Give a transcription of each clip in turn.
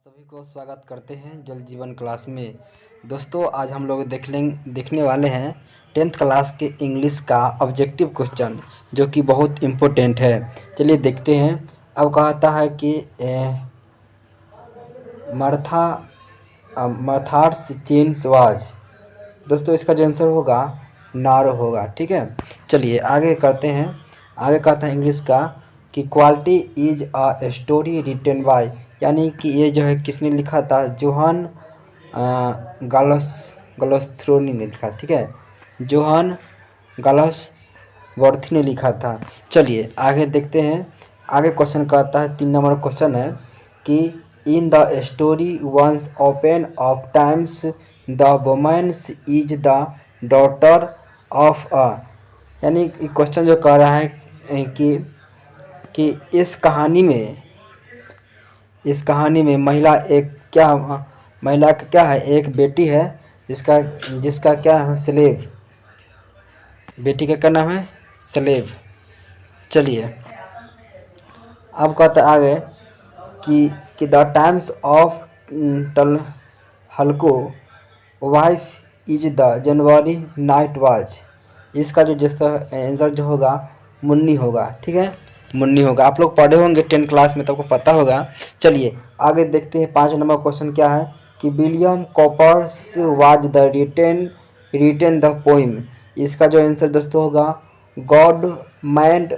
सभी को स्वागत करते हैं जल जीवन क्लास में। दोस्तों आज हम लोग देखने वाले हैं 10th क्लास के इंग्लिश का ऑब्जेक्टिव क्वेश्चन जो कि बहुत इम्पोर्टेंट है। चलिए देखते हैं। अब कहता है कि मर्थार्स चेंज वाज। दोस्तों इसका जो आंसर होगा नारो होगा। ठीक है, चलिए आगे करते हैं। आगे कहता है इंग्लिश का कि quality is a story written by, यानी कि ये जो है किसने लिखा था, जोहान गलस्त्रोनी ने लिखा। ठीक है, जोहान गलसवर्थी ने लिखा था। चलिए आगे देखते हैं। आगे क्वेश्चन कहता है 3 नंबर क्वेश्चन है कि in the story once upon of times the womans is the daughter of a, यानी क्वेश्चन जो कह रहा है कि इस कहानी में महिला का क्या है, एक बेटी है जिसका क्या है, स्लेव। बेटी का क्या नाम है, स्लेव। चलिए अब कहता है आगे कि द टाइम्स ऑफ टल हल्को wife is the January night watch. इसका जो जिसका आंसर जो होगा मुन्नी होगा। ठीक है, मुन्नी होगा। आप लोग पढ़े होंगे 10th क्लास में तो आपको पता होगा। चलिए आगे देखते हैं। 5 नंबर क्वेश्चन क्या है कि William Cowper's was the written the poem. इसका जो आंसर दोस्तों होगा God made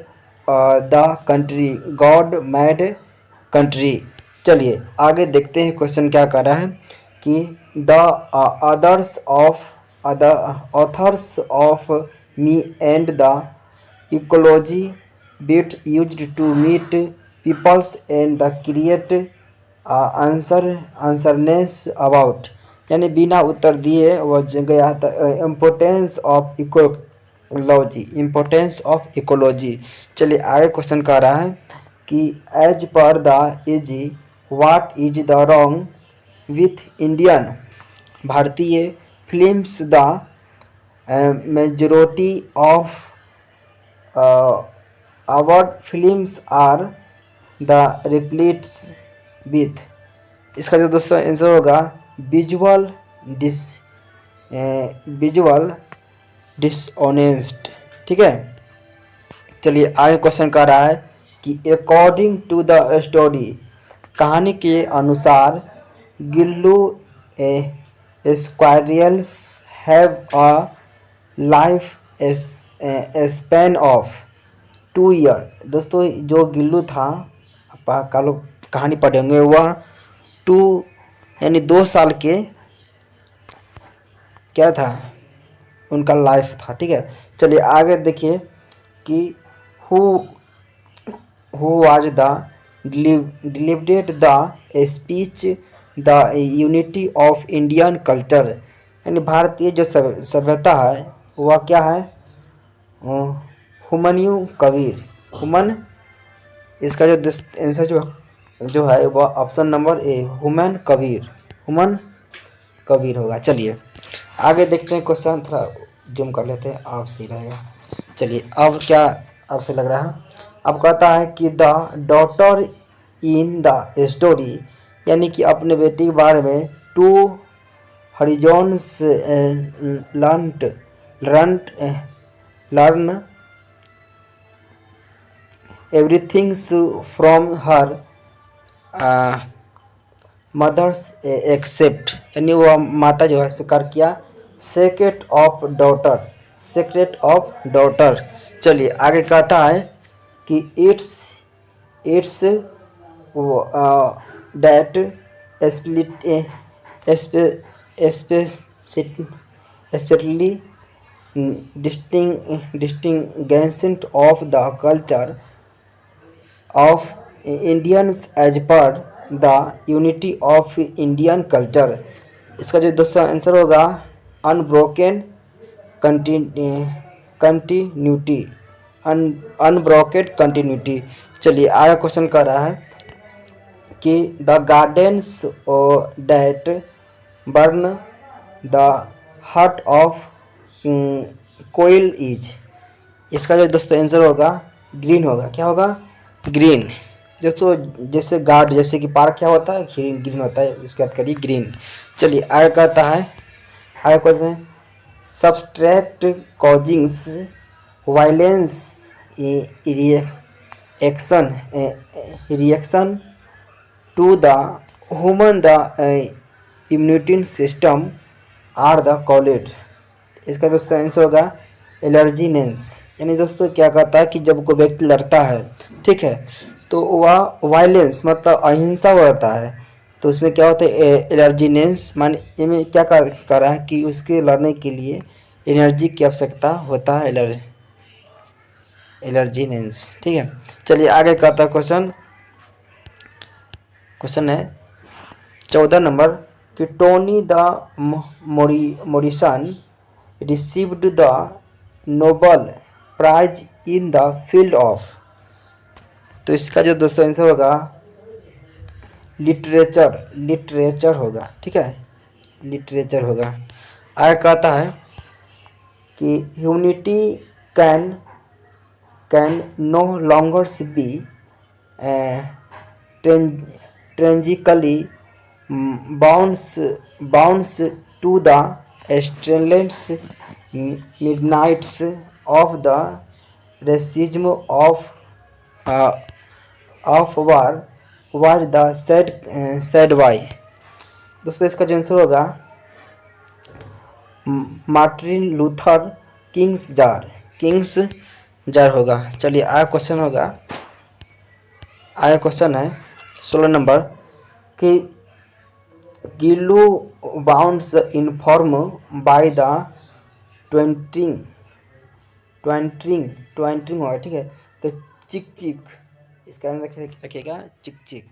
the country, God made country. चलिए आगे देखते हैं क्वेश्चन क्या कर रहा है कि the authors of me and the ecology bit used to meet peoples and the create awareness about, यानी बिना उत्तर दिए वो गया था। Importance of ecology. चलिए आगे क्वेश्चन कह रहा है कि as per the AG what is the wrong with Indian भारतीय films the majority of award films are the replete with. इसका जो दोस्तों आंसर होगा विजुअल डिसऑनेस्ट। ठीक है, चलिए आगे क्वेश्चन कर रहा है कि अकॉर्डिंग टू द स्टोरी, कहानी के अनुसार Gillu squirrels have a life span of 2 year. दोस्तों जो गिल्लू था, आप लोग कहानी पढ़े होंगे, वह 2 यानी 2 साल के क्या था, उनका लाइफ था। ठीक है, चलिए आगे देखिए कि who was the delivered the speech the unity of Indian culture, यानी भारतीय जो सभ्यता है वह क्या है, हुमायूं कबीर। इसका जो आंसर जो है वह option number A Humayun Kabir होगा। चलिए आगे देखते हैं क्वेश्चन, थोड़ा जूम कर लेते हैं, आप सही रहेगा। चलिए अब क्या आपसे लग रहा है। अब कहता है कि the daughter in the story, यानी कि अपने बेटी के बारे में, 2 horizons learn everything from her mother's except, यानी वह माता जो है स्वीकार किया सेक्रेट ऑफ डॉटर। चलिए आगे कहता है कि it's that specially distinguished of the culture of Indians as per the unity of Indian culture. इसका जो दोस्तों आंसर होगा अनब्रोकन कंटिन्यूटी, अनब्रोकेड कंटिन्यूटी। चलिए आगे क्वेश्चन कर रहा है कि the gardens that burn the heart of koyal is. इसका जो दोस्तों आंसर होगा ग्रीन होगा। क्या होगा, ग्रीन। दोस्तों जैसे गार्ड, जैसे कि पार्क क्या होता है, ग्रीन ग्रीन होता है, इसके बाद करिए ग्रीन। चलिए आगे कहता है, आगे कहते हैं subtract causing violence reaction reaction to the human the immunity system are the called. इसका दोस्तों आंसर होगा एलर्जीनेंस। यानी दोस्तों क्या कहता है कि जब कोई व्यक्ति लड़ता है, ठीक है, तो वह वायलेंस मतलब अहिंसा होता है, तो उसमें क्या होता है एलर्जीनेंस, मान इनमें क्या कर रहा है कि उसके लड़ने के लिए एनर्जी की आवश्यकता होता है, एलर्जीनेंस। ठीक है, चलिए आगे कहता है क्वेश्चन, क्वेश्चन है 14 नंबर कि Toni the Morrison received the Nobel prize in the field of. तो इसका जो दोस्तों आंसर होगा लिटरेचर, लिटरेचर होगा। ठीक है, लिटरेचर होगा। आगे कहता है कि humanity can can no longer be tragically bounce to the starless midnights of the racism of war was the said by. दोस्तों इसका जो आंसर होगा मार्टिन लूथर किंग्स जार होगा। चलिए आगे क्वेश्चन होगा, आगे क्वेश्चन है 16 नंबर कि Gillu bounds inform by the twenty twenty होगा। ठीक है, तो चिक चिक, इसका आंसर रखिएगा चिक चिक।